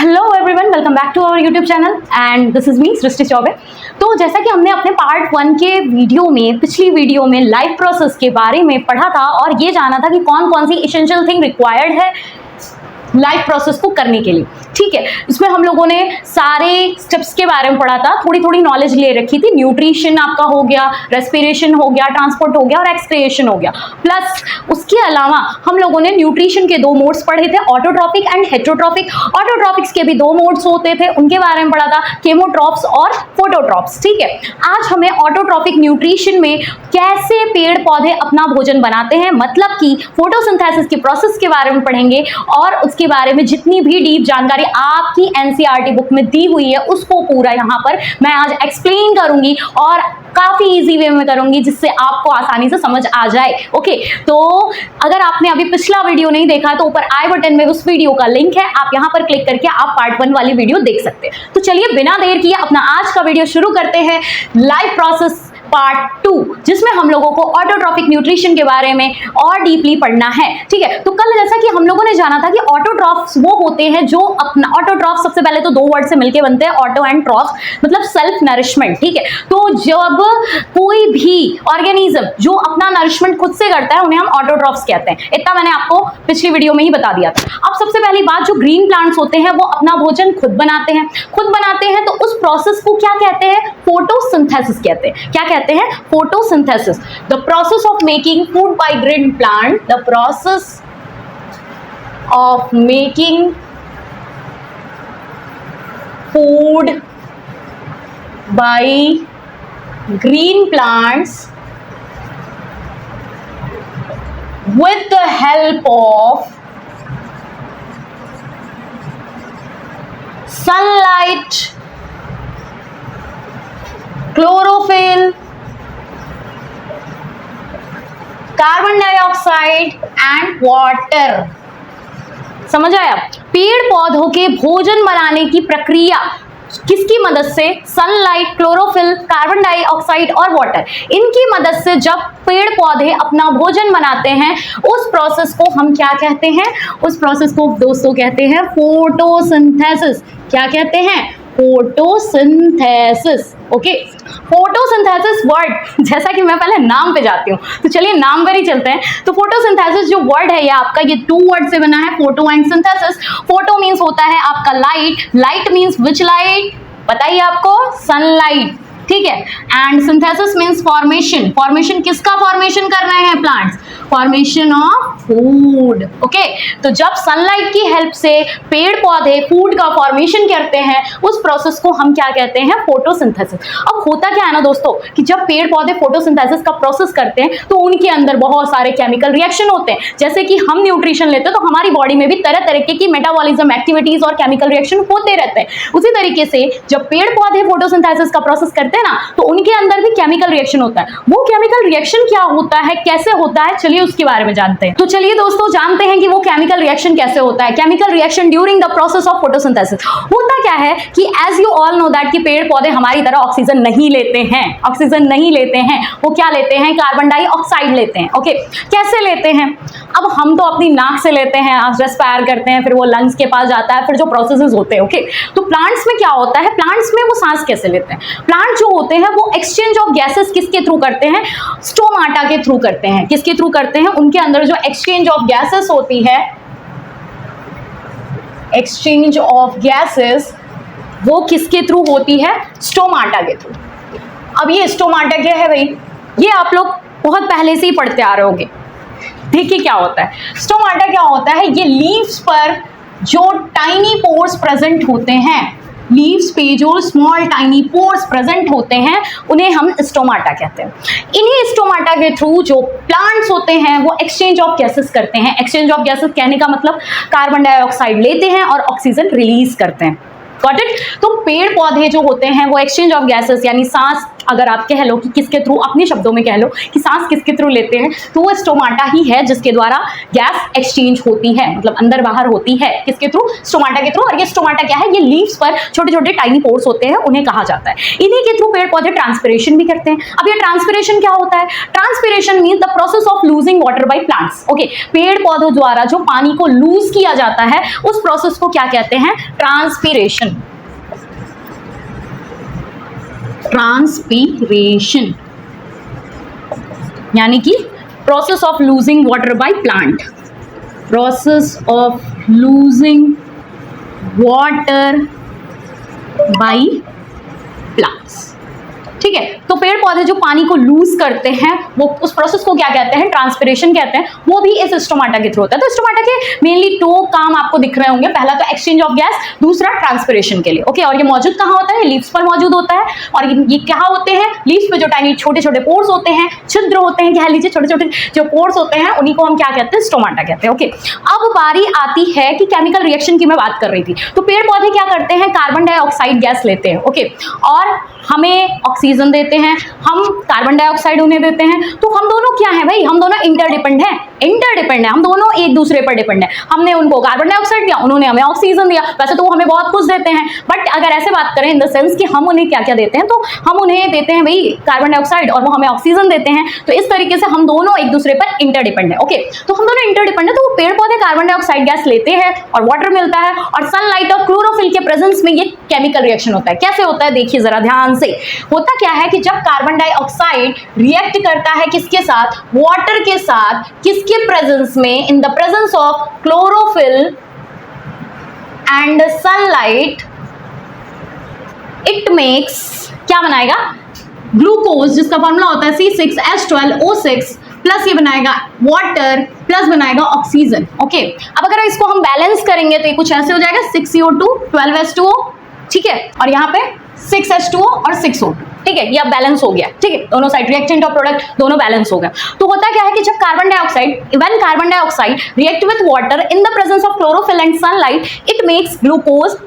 Hello everyone, welcome back to our YouTube channel and this is me Srishti Chaubey. तो जैसा कि हमने अपने पार्ट 1 के वीडियो में, पिछली वीडियो में लाइफ प्रोसेस के बारे में पढ़ा था और ये जाना था कि कौन कौन सी एसेंशियल थिंग रिक्वायर्ड है लाइफ प्रोसेस को करने के लिए। ठीक है, इसमें हम लोगों ने सारे स्टेप्स के बारे में पढ़ा था, थोड़ी थोड़ी नॉलेज ले रखी थी। न्यूट्रिशन आपका हो गया, रेस्पिरेशन हो गया, ट्रांसपोर्ट हो गया और एक्सक्रिएशन हो गया। प्लस उसके अलावा हम लोगों ने न्यूट्रिशन के 2 मोड्स पढ़े थे, ऑटोट्रॉफिक एंड हेटेरोट्रॉफिक। ऑटोट्रॉफिक्स के भी 2 मोड्स होते थे, उनके बारे में पढ़ा था, केमोट्रॉप्स और फोटोट्रॉप्स। ठीक है, आज हमें ऑटोट्रॉफिक न्यूट्रिशन में कैसे पेड़ पौधे अपना भोजन बनाते हैं, मतलब कि फोटोसिंथेसिस की प्रोसेस के बारे में पढ़ेंगे और उसके बारे में जितनी भी डीप जानकारी आपकी एनसीईआरटी बुक में दी हुई है उसको पूरा यहाँ पर मैं आज एक्सप्लेन करूंगी और काफी इजी वे में करूंगी जिससे आपको आसानी से समझ आ जाए। ओके, तो अगर आपने अभी पिछला वीडियो नहीं देखा तो ऊपर आई बटन में उस वीडियो का लिंक है, आप यहाँ पर क्लिक करके आप पार्ट 1 वाली वीडियो देख सकते हैं। तो चलिए बिना देर किए अपना आज का वीडियो शुरू करते हैं, लाइफ प्रोसेस पार्ट 2, जिसमें हम लोगों को ऑटोट्रॉफिक न्यूट्रिशन के बारे में और डीपली पढ़ना है। ठीक है, तो कल जैसा कि हम लोगों ने जाना था कि ऑटोट्रॉफ्स वो होते हैं जो अपना, ऑटोट्रॉफ सबसे पहले तो 2 वर्ड से मिलके बनते हैं, ऑटो एंड ट्रॉफ, मतलब सेल्फ नरिशमेंट। ठीक है, तो जब कोई भी ऑर्गेनिज्म जो अपना नरिशमेंट खुद से करता है उन्हें हम ऑटोट्रॉफ्स कहते हैं। इतना मैंने आपको पिछली वीडियो में ही बता दिया था। अब सबसे पहली बात, जो ग्रीन प्लांट्स होते हैं वो अपना भोजन खुद बनाते हैं, तो उस प्रोसेस को क्या कहते हैं? फोटोसिंथेसिस कहते हैं। क्या कहते हैं? Photosynthesis. The process of making food by green plant, the process of making food by green plants with the help of sunlight, chlorophyll, carbon dioxide and water। समझ आया? पेड़ पौधों के भोजन बनाने की प्रक्रिया किसकी मदद से? सनलाइट, क्लोरोफिल, कार्बन डाइऑक्साइड और वाटर, इनकी मदद से जब पेड़ पौधे अपना भोजन बनाते हैं उस प्रोसेस को हम क्या कहते हैं? उस प्रोसेस को दोस्तों कहते हैं फोटोसिंथेसिस। क्या कहते हैं? फोटोसिंथेसिस। ओके, फोटोसिंथेसिस वर्ड, जैसा कि मैं पहले नाम पे जाती हूँ तो चलिए नाम पर ही चलते हैं। तो फोटोसिंथेसिस जो वर्ड है ये आपका, ये 2 वर्ड से बना है, photo and synthesis. Photo means होता है आपका light, light means which light? बताइए आपको, सनलाइट। ठीक है, and synthesis means formation. Formation किसका फॉर्मेशन कर रहे हैं plants? Formation of food. Okay, तो जब सनलाइट की हेल्प से पेड़ पौधे फूड का फॉर्मेशन करते हैं उस प्रोसेस को हम क्या कहते हैं? फोटोसिंथेसिस। अब होता क्या है ना दोस्तों कि जब पेड़ पौधे फोटोसिंथेसिस का प्रोसेस करते हैं तो उनके अंदर बहुत सारे केमिकल रिएक्शन होते हैं। जैसे कि हम न्यूट्रिशन लेते हैं तो हमारी बॉडी में भी तरह तरह की मेटाबॉलिज्म एक्टिविटीज और केमिकल रिएक्शन होते रहते हैं। उसी तरीके से जब पेड़ पौधे फोटोसिंथेसिस का प्रोसेस करते हैं ना तो उनके अंदर भी केमिकल रिएक्शन होता है। वो केमिकल रिएक्शन क्या होता है, कैसे होता है, चलिए उसके बारे में जानते हैं। तो चलिए दोस्तों जानते हैं कि वो केमिकल रिएक्शन कैसे होता है। Chemical reaction during the process of photosynthesis होता क्या है कि as you all know that कि पेड़ पौधे हमारी तरह ऑक्सीजन नहीं लेते हैं। ऑक्सीजन नहीं लेते हैं, वो क्या लेते हैं? कार्बन डाइऑक्साइड लेते हैं। ओके, कैसे लेते हैं? अब हम तो अपनी नाक से लेते हैं, रेस्पायर करते हैं, फिर वो लंग्स के पास जाता है, फिर जो प्रोसेसेस होते हैं। ओके, तो प्लांट्स में क्या होता है? प्लांट्स में वो सांस कैसे लेते हैं? प्लांट जो होते हैं वो एक्सचेंज ऑफ गैसेस किसके थ्रू करते हैं? स्टोमाटा के थ्रू करते हैं। किसके थ्रू करते हैं? उनके अंदर जो एक्सचेंज ऑफ गैसेस होती है, एक्सचेंज ऑफ गैसेस, वो किसके थ्रू होती है? स्टोमाटा के थ्रू। अब ये स्टोमाटा क्या है भाई? ये आप लोग बहुत पहले से ही पढ़ते आ रहे होंगे। देखिए क्या होता है स्टोमाटा। क्या होता है? ये लीव्स पर जो टाइनी पोर्स प्रेजेंट होते हैं, लीव्स पे जो स्मॉल टाइनी पोर्स प्रेजेंट होते हैं उन्हें हम स्टोमाटा कहते हैं। इन्हीं स्टोमाटा के थ्रू जो प्लांट्स होते हैं वो एक्सचेंज ऑफ गैसेस करते हैं। एक्सचेंज ऑफ गैसेस कहने का मतलब कार्बन डाइऑक्साइड लेते हैं और ऑक्सीजन रिलीज करते हैं। Got it. तो पेड़ पौधे जो होते हैं वो एक्सचेंज ऑफ गैसेस, यानी सांस अगर आप कह लो कि किसके थ्रू, अपने शब्दों में कह लो कि सांस किसके थ्रू लेते हैं, तो वो स्टोमाटा ही है जिसके द्वारा गैस एक्सचेंज होती है, मतलब अंदर बाहर होती है, किसके थ्रू, स्टोमाटा के थ्रू। और ये स्टोमाटा क्या है, ये लीव्स पर छोटे छोटे टाइनी पोर्स होते हैं, उन्हें कहा जाता है। इन्हीं के थ्रू पेड़ पौधे ट्रांसपिरेशन भी करते हैं। अब ये ट्रांसपिरेशन क्या होता है? Transpiration mean the process of losing water by plants. Okay, पेड़ पौधों द्वारा जो पानी को लूज किया जाता है उस प्रोसेस को क्या कहते हैं? ट्रांसपिरेशन। ट्रांसपिरेशन यानी कि process of losing water by plant, process of losing water by plants. ठीक है, तो पेड़ पौधे जो पानी को लूज करते हैं वो उस प्रोसेस को क्या कहते हैं? ट्रांसपिरेशन कहते हैं। वो भी इस स्टोमाटा के थ्रू होता है। तो स्टोमाटा के मेनली 2 काम आपको दिख रहे होंगे, पहला तो एक्सचेंज ऑफ गैस, दूसरा ट्रांसपिरेशन के लिए। ओके, और ये मौजूद कहाँ होता है? लीव्स पर मौजूद होता है। और ये क्या होते हैं? लीव्स पे जो टाइनी छोटे छोटे पोर्स होते हैं, छिद्र होते हैं, कह लीजिए छोटे छोटे जो पोर्स होते हैं, उन्हीं को हम क्या कहते हैं? स्टोमाटा कहते हैं। ओके, अब बारी आती है कि केमिकल रिएक्शन की मैं बात कर रही थी। तो पेड़ पौधे क्या करते हैं? कार्बन डाइऑक्साइड गैस लेते हैं। ओके, और हमें ऑक्सीजन देते हैं, हम कार्बन डाइऑक्साइड उन्हें देते हैं। तो हम दोनों क्या है भाई? हम दोनों इंटरडिपेंड हैं, इंटरडिपेंड है, हम दोनों एक दूसरे पर डिपेंड है। हमने उनको कार्बन डाइऑक्साइड दिया, उन्होंने हमें ऑक्सीजन दिया। वैसे तो वो हमें बहुत कुछ देते हैं, बट अगर ऐसे बात करें इन द सेंस कि हम उन्हें क्या क्या देते हैं, तो हम उन्हें देते हैं भाई कार्बन डाइऑक्साइड और वो हमें ऑक्सीजन देते हैं। तो इस तरीके से हम दोनों एक दूसरे पर इंटरडिपेंड है। ओके, तो हम दोनों इंटरडिपेंड है। तो वो पेड़ पौधे कार्बन डाइऑक्साइड गैस लेते हैं और वाटर मिलता है, और सनलाइट और क्लोरोफिल के प्रेजेंस में ये केमिकल रिएक्शन होता है। कैसे होता है देखिए जरा ध्यान से। होता क्या है कि जब कार्बन डाइऑक्साइड रिएक्ट करता है किसके साथ? वाटर के साथ। किसके प्रेजेंस में? In the presence of chlorophyll and sunlight, it makes क्या बनाएगा? ग्लूकोज, जिसका फॉर्मूला होता है C6H12O6 प्लस ये बनाएगा वाटर प्लस बनाएगा ऑक्सीजन। ओके, अब अगर इसको हम बैलेंस करेंगे तो ये कुछ ऐसे हो जाएगा 6CO2 12H2O। ठीक है, और यहाँ पे 6H2O और 6O2। ठीक है, ये अब बैलेंस हो गया। ठीक है, दोनों साइड रिएक्टेंट और प्रोडक्ट दोनों बैलेंस हो गया। तो होता क्या है कि जब carbon dioxide react with water in the presence of chlorophyll and sunlight, it makes glucose,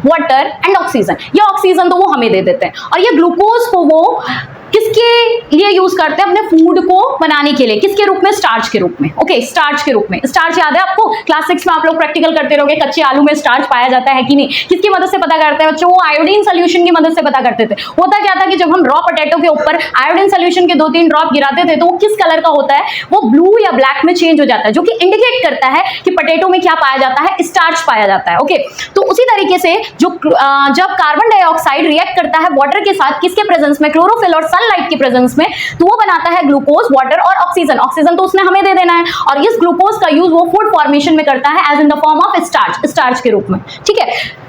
water and oxygen. ये ऑक्सीजन तो वो हमें दे देते हैं, और ये ग्लूकोज को वो किसके लिए यूज करते हैं? अपने फूड को बनाने के लिए। किसके रूप में? स्टार्च के रूप में। ओके, स्टार्च के रूप में। स्टार्च याद है आपको? क्लास 6 में आप लोग प्रैक्टिकल करते रहोगे, कच्चे आलू में स्टार्च पाया जाता है कि नहीं। किसकी मदद से पता करते हैं बच्चों? वो आयोडीन सोल्यूशन की मदद से पता करते थे। होता क्या था कि जब हम रॉ पोटैटो के ऊपर आयोडीन सोल्यूशन के 2-3 ड्रॉप गिराते थे तो वो किस कलर का होता है? वो ब्लू या ब्लैक में चेंज हो जाता है, जो कि इंडिकेट करता है कि पोटैटो में क्या पाया जाता है? स्टार्च पाया जाता है। ओके, तो उसी तरीके से जब कार्बन डाइऑक्साइड रिएक्ट करता है वाटर के साथ, किसके प्रेजेंस में? क्लोरोफिल और सनलाइट के प्रेजेंस में, तो वो बनाता है ग्लूकोज, वाटर और ऑक्सीजन। ऑक्सीजन तो उसने हमें दे देना है, और इस ग्लूकोज का यूज वो फूड फॉर्मेशन में करता है as in the form of starch के रूप में। ठीक है,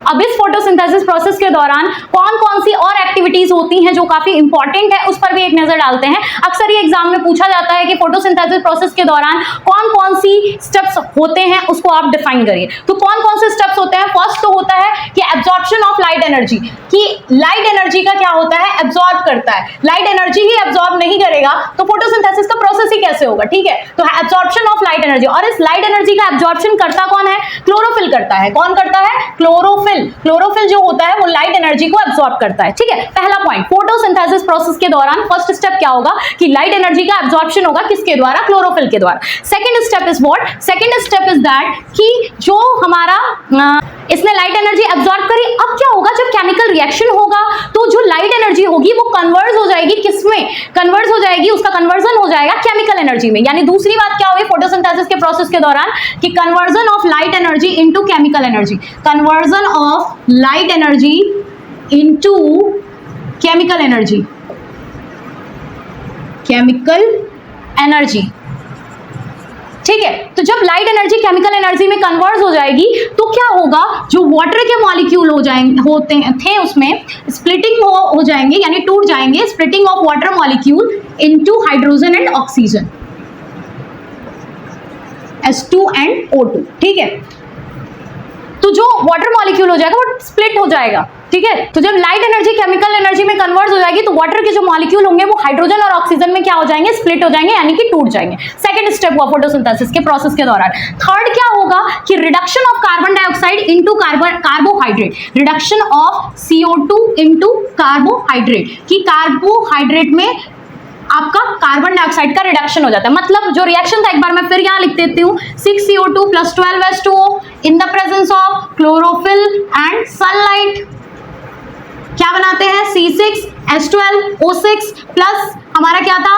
अब इस फोटोसिंथेसिस प्रोसेस के दौरान कौन कौन सी और एक्टिविटीज होती हैं जो काफी इंपॉर्टेंट है, उस पर भी एक नजर डालते हैं। अक्सर ये एग्जाम में पूछा जाता है कि फोटोसिंथेसिस प्रोसेस के दौरान कौन कौन सी स्टेप्स होते हैं, उसको आप डिफाइन करिए। तो कौन कौन से स्टेप्स होते हैं? फर्स्ट तो होता है कि एब्जॉर्प्शन ऑफ लाइट एनर्जी, कि लाइट एनर्जी का क्या होता है? एब्जॉर्ब करता है। लाइट एनर्जी ही एब्जॉर्ब नहीं करेगा तो फोटोसिंथेसिस का प्रोसेस ही कैसे होगा? ठीक है, तो एब्जॉर्प्शन ऑफ लाइट एनर्जी, और इस लाइट एनर्जी का एब्जॉर्प्शन करता कौन है? क्लोरोफिल करता है। कौन करता है? क्लोरोफिल। क्लोरोफिल जो होता है वो लाइट एनर्जी को एब्जॉर्ब करता है। ठीक है, पहला पॉइंट, फोटोसिंथेसिस प्रोसेस के दौरान फर्स्ट स्टेप क्या होगा कि लाइट एनर्जी का एब्जॉर्प्शन होगा। किसके द्वारा? क्लोरोफिल के द्वारा। Second step is what? Second step is that कि जो हमारा इसने लाइट एनर्जी एब्जॉर्ब करी, अब क्या होगा? जब केमिकल रिएक्शन होगा तो जो लाइट एनर्जी होगी वो कन्वर्ट हो जाएगी किसमें? कन्वर्ट हो जाएगी, उसका कन्वर्जन हो जाएगा केमिकल एनर्जी में। यानी दूसरी बात क्या होगी फोटोसिंथेसिस के प्रोसेस के दौरान कि conversion of light energy into chemical energy, conversion of light energy into chemical energy, chemical energy. ठीक है, तो जब लाइट एनर्जी केमिकल एनर्जी में कन्वर्ट हो जाएगी तो क्या होगा? जो वाटर के मॉलिक्यूल हो जाएंगे थे उसमें स्प्लिटिंग हो जाएंगे, यानी टूट जाएंगे। Splitting of water molecule into hydrogen and oxygen, H2 and O2। ठीक है, तो जो वाटर मॉलिक्यूल हो जाएगा वो स्प्लिट हो जाएगा, ठीक है। तो जब लाइट एनर्जी केमिकल एनर्जी में कन्वर्ट हो जाएगी तो वाटर के जो मॉलिक्यूल होंगे वो हाइड्रोजन और ऑक्सीजन में क्या हो जाएंगे, स्प्लिट हो जाएंगे, यानी कि टूट जाएंगे। सेकंड स्टेप हुआ फोटोसिंथेसिस के प्रोसेस के दौरान। थर्ड क्या होगा कि reduction of carbon dioxide into carbohydrate, reduction of CO2 into carbohydrate, कि कार्बोहाइड्रेट में आपका कार्बन डाइऑक्साइड का रिडक्शन हो जाता है। मतलब जो रिएक्शन था एक बार मैं फिर यहां लिख देती हूं, 6CO2 + 12H2O in the presence of chlorophyll and sunlight क्या बनाते हैं, C6H12O6 प्लस हमारा क्या था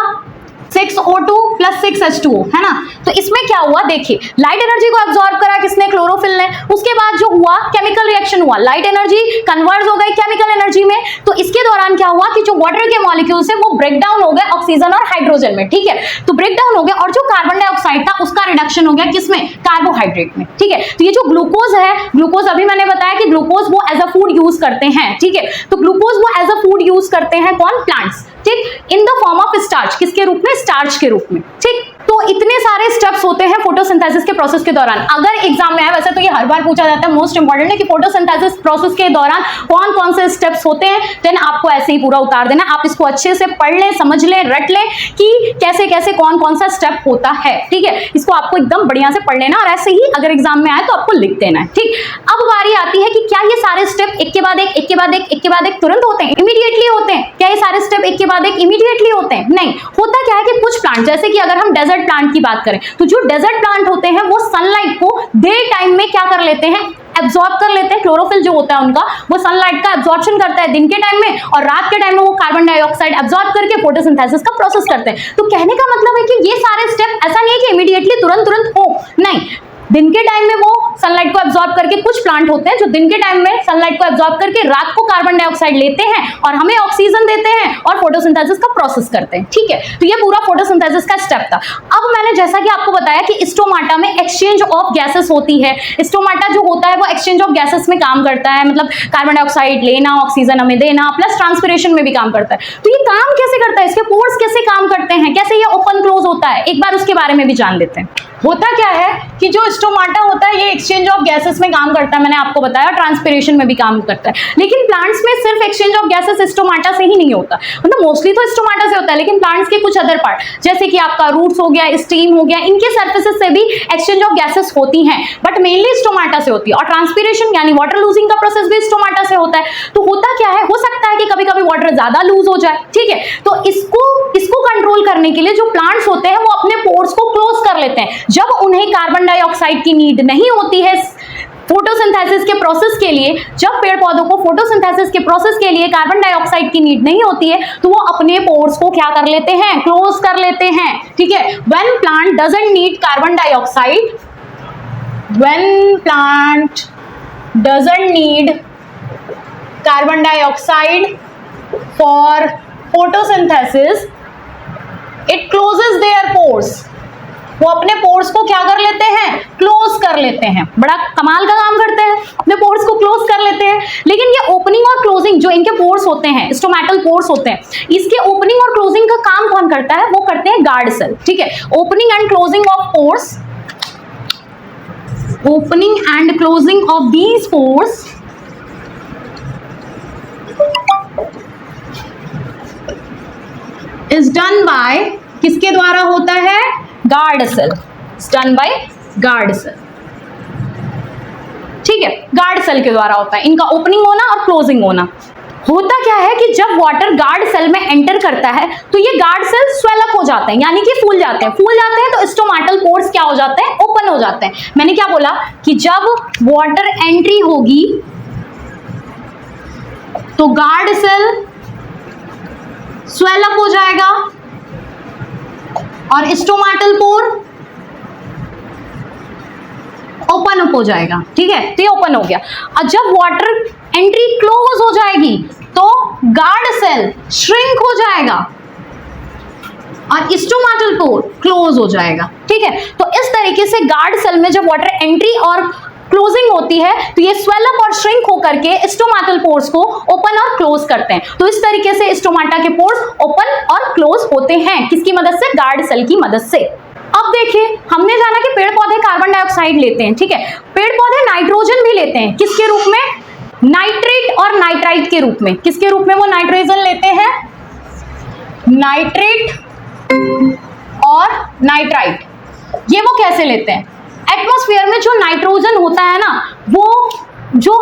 6O2 + 6H2O, है ना। तो इसमें क्या हुआ, देखिए लाइट एनर्जी को एब्जॉर्ब करा किसने, क्लोरोफिल ने। उसके बाद जो हुआ केमिकल रिएक्शन हुआ, लाइट एनर्जी कन्वर्ट हो गई केमिकल एनर्जी में। तो इसके दौरान क्या हुआ कि जो वाटर के मॉलिक्यूल्स है वो ब्रेक डाउन हो गए ऑक्सीजन और हाइड्रोजन में, ठीक है। तो ब्रेक डाउन हो गया और जो कार्बन डाइऑक्साइड था उसका रिडक्शन हो गया किसमें, कार्बोहाइड्रेट में, ठीक है। तो ये जो ग्लूकोज है, ग्लूकोज अभी मैंने बताया कि ग्लूकोज वो एज अ फूड यूज करते हैं, ठीक है। तो ग्लूकोज वो एज अ फूड यूज करते हैं कौन, प्लांट्स, ठीक, इन द फॉर्म ऑफ स्टार्च, किसके रूप में, स्टार्च के रूप में, ठीक। तो इतने सारे स्टेप्स होते हैं फोटोसिंथेसिस के प्रोसेस के दौरान। अगर एग्जाम में आए, वैसे तो ये हर बार पूछा जाता है, मोस्ट इंपॉर्टेंट है कि फोटोसिंथेसिस प्रोसेस के दौरान कौन कौन से स्टेप्स होते हैं, देन आपको ऐसे ही पूरा उतार देना। आप इसको अच्छे से पढ़ लें, समझ लें, रट लें कि कैसे कैसे कौन कौन सा स्टेप होता है, ठीक है। इसको आपको एकदम बढ़िया से पढ़ लेना और ऐसे ही अगर एग्जाम में आए तो आपको लिख देना है, ठीक। अब बारी आती है कि क्या ये सारे स्टेप एक के बाद एक, एक के बाद एक, एक के बाद एक तुरंत होते हैं, इमीडिएटली होते हैं? क्या ये सारे स्टेप एक के बाद एक इमीडिएटली होते हैं? नहीं, होता क्या है कि कुछ प्लांट, जैसे कि अगर हम डेजर्ट प्लांट की बात करें तो जो डेजर्ट प्लांट होते हैं वो सनलाइट को डे टाइम में क्या कर लेते हैं, एब्जॉर्ब कर लेते हैं। क्लोरोफिल जो होता है उनका वो सनलाइट का एब्जॉर्प्शन करता है दिन के टाइम में, और रात के टाइम में वो कार्बन डाइऑक्साइड एब्जॉर्ब करके फोटोसिंथेसिस का प्रोसेस करते हैं। तो कहने का मतलब है कि ये सारे स्टेप ऐसा नहीं है कि इमीडिएटली तुरंत हो, नहीं, दिन के टाइम में वो सनलाइट को एब्जॉर्ब करके, कुछ प्लांट होते हैं जो दिन के टाइम में सनलाइट को एब्जॉर्ब करके रात को कार्बन डाइऑक्साइड लेते हैं और हमें ऑक्सीजन देते हैं और फोटोसिंथेसिस का प्रोसेस करते हैं, ठीक है। तो ये पूरा फोटोसिंथेसिस का स्टेप था। अब मैंने जैसा कि आपको बताया कि स्टोमाटा में एक्सचेंज ऑफ गैसेस होती है। स्टोमाटा जो होता है वो एक्सचेंज ऑफ गैसेस में काम करता है, मतलब कार्बन डाइऑक्साइड लेना, ऑक्सीजन हमें देना, प्लस ट्रांसपिरेशन में भी काम करता है। तो ये काम कैसे करता है, इसके पोर्स कैसे काम करते हैं, कैसे ये ओपन क्लोज होता है, एक बार उसके बारे में भी जान लेते हैं। होता क्या है कि जो स्टोमाटा होता है ये एक्सचेंज ऑफ गैसेस में काम करता है, मैंने आपको बताया, ट्रांसपिरेशन में भी काम करता है। लेकिन प्लांट्स में सिर्फ एक्सचेंज ऑफ गैसेस स्टोमाटा से ही नहीं होता, मतलब मोस्टली तो स्टोमाटा से होता है, लेकिन प्लांट्स के कुछ अदर पार्ट जैसे कि आपका रूट्स हो गया, स्टीम हो गया, इनके सर्फेसेस से भी एक्सचेंज ऑफ गैसेस होती हैं, बट मेनली स्टोमाटा से होती है। और ट्रांसपिरेशन यानी वाटर लूजिंग का प्रोसेस भी स्टोमाटा से होता है। तो होता क्या है, हो सकता है कि कभी कभी वाटर ज्यादा लूज हो जाए, ठीक है। तो इसको कंट्रोल करने के लिए जो प्लांट्स होते हैं वो अपने पोर्स को क्लोज कर लेते हैं। जब उन्हें कार्बन डाइऑक्साइड की नीड नहीं होती है फोटोसिंथेसिस के प्रोसेस के लिए, जब पेड़ पौधों को फोटोसिंथेसिस के प्रोसेस के लिए कार्बन डाइऑक्साइड की नीड नहीं होती है, तो वो अपने पोर्स को क्या कर लेते हैं, क्लोज कर लेते हैं, ठीक है। When plant doesn't need carbon dioxide, when plant doesn't need carbon dioxide for photosynthesis, it closes their pores, वो अपने पोर्स को क्या कर लेते हैं, क्लोज कर लेते हैं। बड़ा कमाल का काम करते हैं, अपने पोर्स को क्लोज कर लेते हैं। लेकिन ये ओपनिंग और क्लोजिंग जो इनके पोर्स होते हैं, स्टोमेटल पोर्स होते हैं, इसके ओपनिंग और क्लोजिंग का काम कौन करता है, वो करते हैं गार्ड सेल, ठीक है। Opening and closing of pores, opening and closing of these pores is done by, किसके द्वारा होता है, guard cell, done by guard cell, ठीक है। गार्ड सेल के द्वारा होता है इनका ओपनिंग होना और क्लोजिंग होना। होता क्या है कि जब वाटर गार्ड सेल में एंटर करता है तो ये गार्ड सेल स्वेल अप हो जाते हैं, यानी कि फूल जाते हैं। फूल जाते हैं तो स्टोमेटल पोर्स क्या हो जाते हैं, ओपन हो जाते हैं। मैंने क्या बोला कि जब वाटर एंट्री होगी तो गार्ड सेल स्वेल अप हो जाएगा और स्टोमेटल पोर ओपन अप हो जाएगा, ठीक है। तो ये ओपन हो गया। और जब वाटर एंट्री क्लोज हो जाएगी तो गार्ड सेल श्रिंक हो जाएगा और स्टोमेटल पोर क्लोज हो जाएगा, ठीक है। तो इस तरीके से गार्ड सेल में जब वाटर एंट्री और क्लोजिंग होती है तो ये स्वेल अप और श्रिंक होकर के स्टोमेटल पोर्स को ओपन और क्लोज करते हैं। तो इस तरीके से स्टोमाटा के पोर्स ओपन और क्लोज होते हैं, किसकी मदद से, गार्ड सेल की मदद से। अब देखिए, हमने जाना कि पेड़ पौधे कार्बन डाइऑक्साइड लेते हैं, ठीक है, पेड़ पौधे नाइट्रोजन भी लेते हैं, किसके रूप में? नाइट्रेट और नाइट्राइट के रूप में। किसके रूप में वो नाइट्रोजन लेते हैं? नाइट्रेट और नाइट्राइट। ये वो कैसे लेते हैं? एटमॉस्फेयर में जो नाइट्रोजन होता है ना, वो जो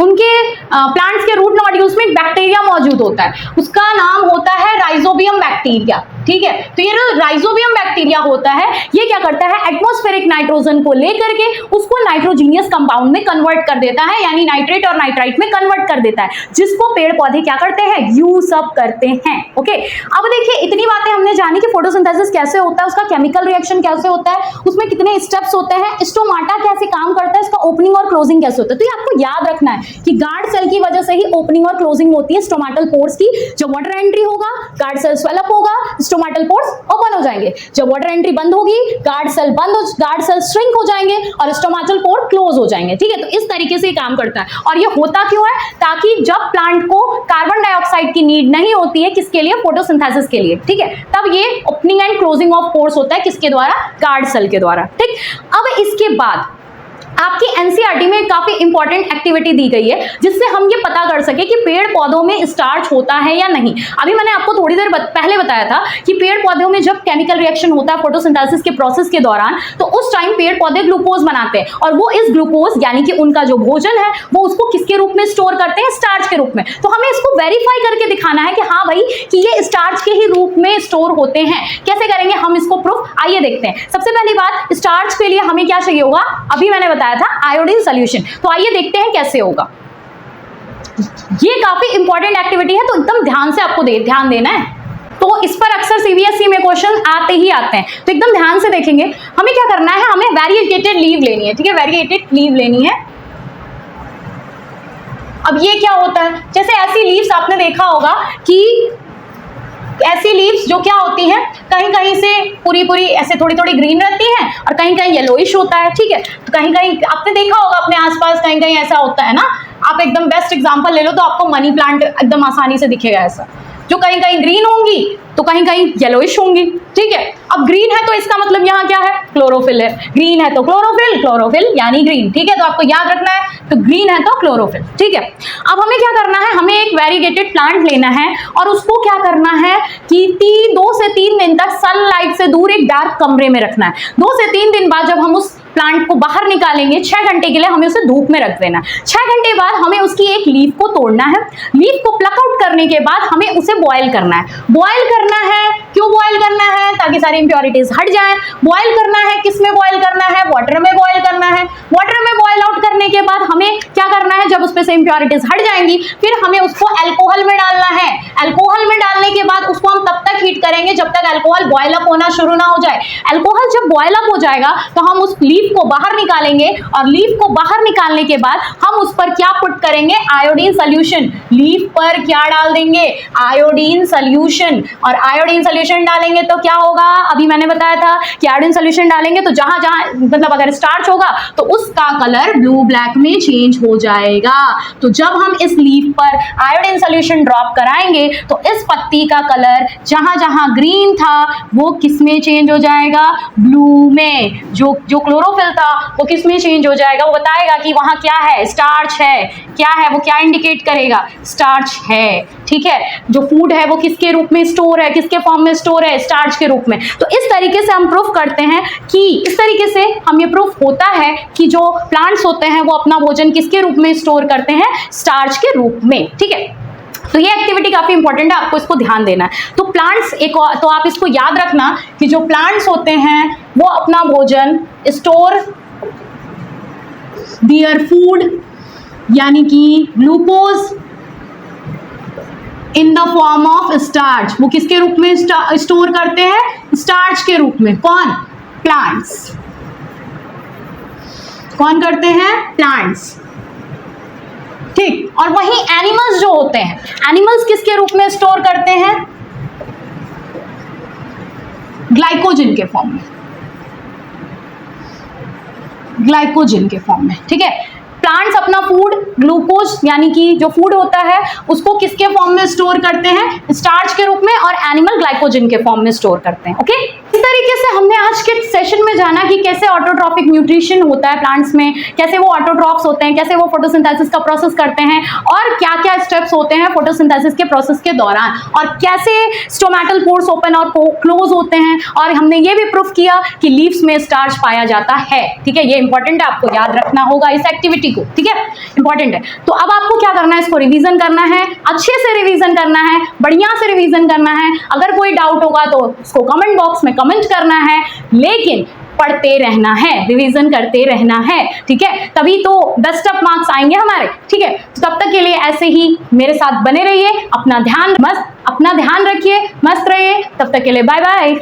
उनके प्लांट्स के रूट नोड्यूल्स में एक बैक्टीरिया मौजूद होता है, उसका नाम होता है राइजोबियम बैक्टीरिया, ठीक है। तो ये जो राइजोबियम बैक्टीरिया होता है, ये क्या करता है? एटमॉस्फेरिक नाइट्रोजन को लेकर के उसको नाइट्रोजीनियस कंपाउंड में कन्वर्ट कर देता है, यानी नाइट्रेट और नाइट्राइट में कन्वर्ट कर देता है, जिसको पेड़ पौधे क्या करते हैं? यूज अप करते हैं। ओके, अब देखिए, इतनी बातें हमने जानी कि फोटोसिंथेसिस कैसे होता है, उसका केमिकल रिएक्शन कैसे होता है, उसमें कितने स्टेप्स होते हैं, स्टोमाटा कैसे काम करता है, इसका ओपनिंग और क्लोजिंग कैसे होता है। तो ये आपको याद रखना है कि गार्ड सेल की वजह से ही ओपनिंग और क्लोजिंग होती है स्टोमेटल पोर्स की। जब वाटर एंट्री होगा, गार्ड सेल स्वेलअप होगा, स्टोमेटल पोर्स ओपन हो जाएंगे। जब वाटर एंट्री बंद होगी, गार्ड सेल श्रिंक हो जाएंगे और स्टोमेटल पोर क्लोज हो जाएंगे, ठीक है। तो इस तरीके से ये काम करता है, और ये होता क्यों है? ताकि जब प्लांट को कार्बन डाइऑक्साइड की नीड नहीं होती है, किसके लिए? फोटोसिंथेसिस के लिए, ठीक है, तब ये opening and closing of pores होता है, किसके द्वारा? गार्ड सेल के द्वारा, ठीक। अब इसके बाद आपकी एनसीईआरटी में काफी इंपॉर्टेंट एक्टिविटी दी गई है, जिससे हम ये पता कर सके कि पेड़ पौधों में स्टार्च होता है या नहीं। अभी मैंने आपको थोड़ी देर पहले बताया था कि पेड़ पौधों में जब केमिकल रिएक्शन होता है फोटोसिंथेसिस के प्रोसेस के दौरान, तो उस टाइम पेड़ पौधे ग्लूकोज बनाते हैं, और वो इस ग्लूकोज यानी कि उनका जो भोजन है, वो उसको किसके रूप में स्टोर करते हैं? स्टार्च के रूप में। तो हमें इसको वेरीफाई करके दिखाना है कि हाँ भाई, कि ये स्टार्च के ही रूप में स्टोर होते हैं। कैसे करेंगे हम इसको प्रूफ? आइए देखते हैं। सबसे पहली बात, स्टार्च के लिए हमें क्या चाहिए होगा? अभी मैंने बताया था, आयोडीन सॉल्यूशन। तो आइए देखते हैं कैसे होगा। ये काफी इंपॉर्टेंट एक्टिविटी है, तो एकदम ध्यान से आपको ध्यान देना है। तो इस पर अक्सर सीबीएसई में क्वेश्चन आते ही आते हैं, तो एकदम ध्यान से देखेंगे। हमें क्या करना है? हमें वेरिएटेड लीव लेनी है, ठीक है, वेरिएटेड लीव लेनी है। अब ये क्या होता है? जैसे ऐसी लीव्स आपने देखा होगा कि ऐसी लीव्स जो क्या होती हैं, कहीं कहीं से पूरी ऐसे थोड़ी थोड़ी ग्रीन रहती हैं, और कहीं कहीं येलोइश होता है, ठीक है। तो कहीं कहीं आपने देखा होगा अपने आसपास, कहीं कहीं ऐसा होता है ना। आप एकदम बेस्ट एग्जांपल ले लो तो आपको मनी प्लांट एकदम आसानी से दिखेगा ऐसा, जो कहीं कहीं ग्रीन होंगी तो कहीं कहीं येलोइश होंगी, ठीक है। अब ग्रीन है तो इसका मतलब यहाँ क्या है? क्लोरोफिल है। ग्रीन है तो क्लोरोफिल, क्लोरोफिल यानी ग्रीन, ठीक है। तो आपको याद रखना है, तो ग्रीन है तो क्लोरोफिल, ठीक है। अब हमें क्या करना है? हमें एक वेरीगेटेड प्लांट लेना है, और उसको क्या करना है कि 2 से 3 दिन तक सनलाइट से दूर एक डार्क कमरे में रखना है। 2 से 3 दिन बाद जब हम उस प्लांट को बाहर निकालेंगे, 6 घंटे के लिए हमें उसे धूप में रख देना है। 6 घंटे बाद हमें उसकी एक लीफ को तोड़ना है। लीफ को प्लक आउट करने के बाद हमें उसे बॉयल करना है। बॉयल करना है, क्यों बॉयल करना है? ताकि सारी इंप्योरिटीज हट जाएं। बॉयल करना है, किस में बॉयल करना है? वाटर में बॉयल करना है। वाटर में बॉयल आउट करने के बाद हमें क्या करना है? जब उसमें से इंप्योरिटीज हट जाएंगी, फिर हमें उसको अल्कोहल में डालना है। अल्कोहल में डालने के बाद उसको हम तब तक हीट करेंगे जब तक अल्कोहल बॉयल अप होना शुरू ना हो जाए। अल्कोहल जब बॉयल अप हो जाएगा तो हम उस लीफ को बाहर निकालेंगे, और लीफ को बाहर निकालने के बाद हम उस पर क्या पुट करेंगे? Iodine solution. लीफ पर क्या डाल देंगे? Iodine solution. और आयोडीन सॉल्यूशन डालेंगे तो क्या होगा? अभी मैंने बताया था कि आयोडीन सॉल्यूशन डालेंगे तो जहां जहां मतलब अगर स्टार्च होगा तो उसका कलर ब्लू ब्लैक में चेंज हो जाएगा। तो जब हम इस लीफ पर आयोडीन सॉल्यूशन ड्रॉप कराएंगे तो इस पत्ती का कलर जहां जहां ग्रीन था वो किस में चेंज हो जाएगा? ब्लू में। जो क्लोरोफिल था वो किस में चेंज हो जाएगा? वो बताएगा कि वहां क्या है? स्टार्च है। क्या है वो? क्या इंडिकेट करेगा? स्टार्च है, ठीक है। जो फूड है वो किसके रूप में स्टोर है? किसके फॉर्म में स्टोर है? स्टार्च के रूप में। तो इस तरीके से हम प्रूफ करते हैं कि इस तरीके से हम ये प्रूफ होता है कि जो प्लांट्स होते हैं वो अपना भोजन किसके रूप में स्टोर करते हैं? स्टार्च के रूप में, ठीक है। तो ये एक्टिविटी काफी इंपॉर्टेंट है, आपको इसको ध्यान देना है। तो प्लांट्स तो आप इसको याद रखना कि जो प्लांट्स होते हैं वो अपना भोजन स्टोर देयर फूड यानी कि glucose in the form of starch. वो किसके रूप में स्टोर करते हैं? स्टार्च के रूप में। कौन? प्लांट्स। कौन करते हैं? प्लांट्स, ठीक। और वहीं एनिमल्स जो होते हैं, एनिमल्स किसके रूप में स्टोर करते हैं? ग्लाइकोजन के फॉर्म में। ग्लाइकोजन के फॉर्म में, ठीक है। प्लांट्स अपना फूड ग्लूकोज यानी कि जो फूड होता है उसको किसके फॉर्म में स्टोर करते हैं, स्टार्च के रूप में, और एनिमल ग्लाइकोजन के फॉर्म में स्टोर करते हैं। ओके, इस तरीके से हमने आज के सेशन में जाना कि कैसे ऑटोट्रॉफिक न्यूट्रिशन होता है प्लांट्स में, कैसे वो ऑटोट्रॉफ्स होते हैं, कैसे वो फोटोसिंथेसिस का प्रोसेस करते हैं, और क्या क्या स्टेप्स होते हैं फोटोसिंथेसिस के प्रोसेस के दौरान, और कैसे स्टोमेटल पोर्स ओपन और क्लोज होते हैं, और हमने ये भी प्रूफ किया कि लीव्स में स्टार्च पाया जाता है। ठीक है, ये इंपॉर्टेंट है, आपको याद रखना होगा इस एक्टिविटी को। ठीक है, इंपॉर्टेंट है। तो अब आपको क्या करना है, इसको रिवीजन करना है, अच्छे से रिवीजन करना है, बढ़िया से रिवीजन करना है। अगर कोई डाउट होगा तो उसको कमेंट बॉक्स में कमेंट करना है, लेकिन पढ़ते रहना है, रिवीजन करते रहना है। ठीक है, तभी तो बेस्ट ऑफ मार्क्स आएंगे हमारे। ठीक है, तो तब तक के लिए ऐसे ही मेरे साथ बने रहिए, अपना ध्यान रखिए, मस्त रहिए। तब तक के लिए बाय बाय।